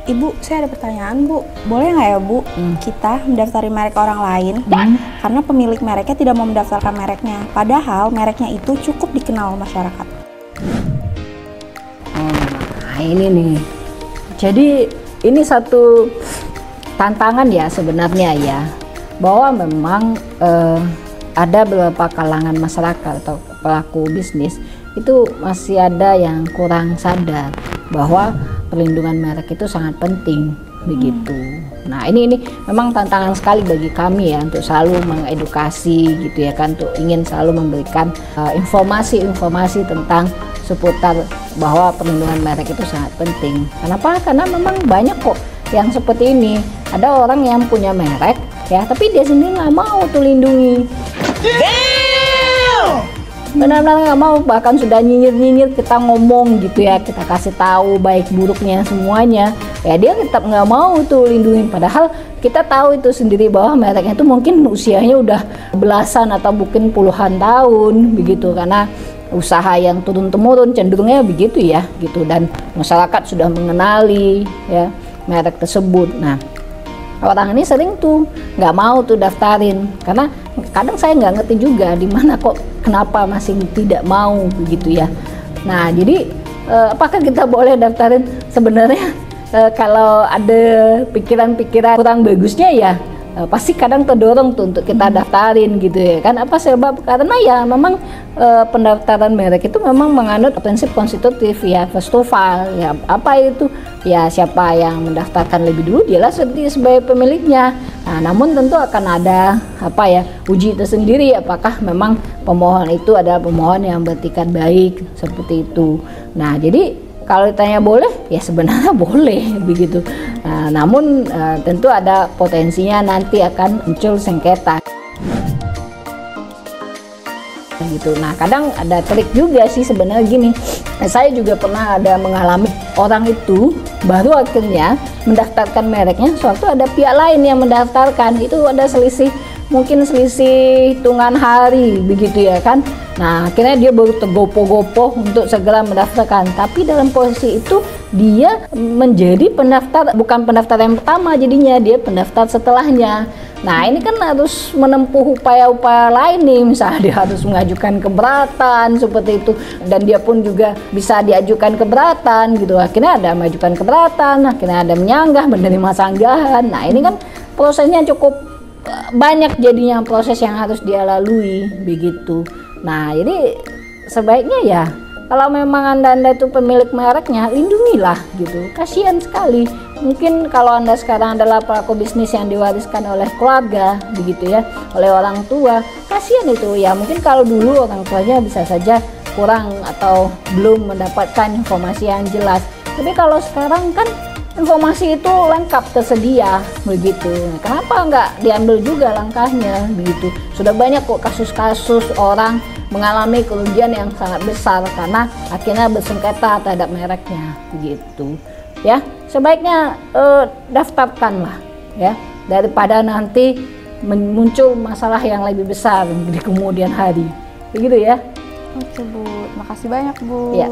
Ibu, saya ada pertanyaan Bu, boleh nggak ya Bu kita mendaftarin merek orang lain karena pemilik mereknya tidak mau mendaftarkan mereknya, padahal mereknya itu cukup dikenal masyarakat. Nah ini nih, jadi ini satu tantangan ya sebenarnya ya, bahwa memang ada beberapa kalangan masyarakat atau pelaku bisnis itu masih ada yang kurang sadar bahwa perlindungan merek itu sangat penting begitu. Nah ini memang tantangan sekali bagi kami ya untuk selalu mengedukasi gitu ya kan, untuk ingin selalu memberikan informasi-informasi tentang seputar bahwa perlindungan merek itu sangat penting. Kenapa? Karena memang banyak kok yang seperti ini. Ada orang yang punya merek ya, tapi dia sendiri nggak mau tuh lindungi. Benar-benar nggak mau, bahkan sudah nyinyir kita ngomong gitu ya, kita kasih tahu baik buruknya semuanya ya, dia tetap nggak mau tuh lindungin, padahal kita tahu itu sendiri bahwa mereknya itu mungkin usianya udah belasan atau mungkin puluhan tahun begitu, karena usaha yang turun-temurun cenderungnya begitu ya gitu, dan masyarakat sudah mengenali ya merek tersebut. Nah orang ini sering tuh nggak mau tuh daftarin, karena kadang saya nggak ngerti juga di mana kok kenapa masih tidak mau begitu ya. Nah jadi apakah kita boleh daftarin? Sebenarnya kalau ada pikiran-pikiran kurang bagusnya ya pasti kadang terdorong tuh untuk kita daftarin gitu ya kan. Apa sebab? Karena ya memang pendaftaran merek itu memang menganut prinsip konstitutif ya, first of all ya, apa itu ya, siapa yang mendaftarkan lebih dulu dialah sebagai pemiliknya. Nah, namun tentu akan ada apa ya, uji tersendiri apakah memang pemohon itu adalah pemohon yang beretikat baik seperti itu. Nah jadi kalau ditanya boleh, ya sebenarnya boleh begitu. Nah, namun tentu ada potensinya nanti akan muncul sengketa gitu. Nah kadang ada trik juga sih sebenarnya gini. Saya juga pernah ada mengalami orang itu baru akhirnya mendaftarkan mereknya, suatu ada pihak lain yang mendaftarkan, itu ada selisih, mungkin selisih hitungan hari begitu ya kan. Nah akhirnya dia baru tergopoh-gopoh untuk segera mendaftarkan, tapi dalam posisi itu dia menjadi pendaftar, bukan pendaftar yang pertama, jadinya dia pendaftar setelahnya. Nah ini kan harus menempuh upaya-upaya lain nih, misalnya dia harus mengajukan keberatan seperti itu, dan dia pun juga bisa diajukan keberatan gitu. Akhirnya ada mengajukan keberatan, akhirnya ada menyanggah, menerima sanggahan. Nah ini kan prosesnya cukup banyak jadinya, proses yang harus dia lalui begitu. Nah jadi sebaiknya ya kalau memang anda itu pemilik mereknya, lindungilah gitu. Kasihan sekali. Mungkin kalau anda sekarang adalah pelaku bisnis yang diwariskan oleh keluarga begitu ya, oleh orang tua, kasihan itu ya. Mungkin kalau dulu orang tuanya bisa saja kurang atau belum mendapatkan informasi yang jelas, tapi kalau sekarang kan informasi itu lengkap tersedia begitu. Kenapa nggak diambil juga langkahnya begitu? Sudah banyak kok kasus-kasus orang mengalami kerugian yang sangat besar karena akhirnya bersengketa terhadap mereknya begitu ya. Sebaiknya daftarkanlah ya, daripada nanti muncul masalah yang lebih besar di kemudian hari begitu ya. Oke Bu, makasih banyak Bu. Ya.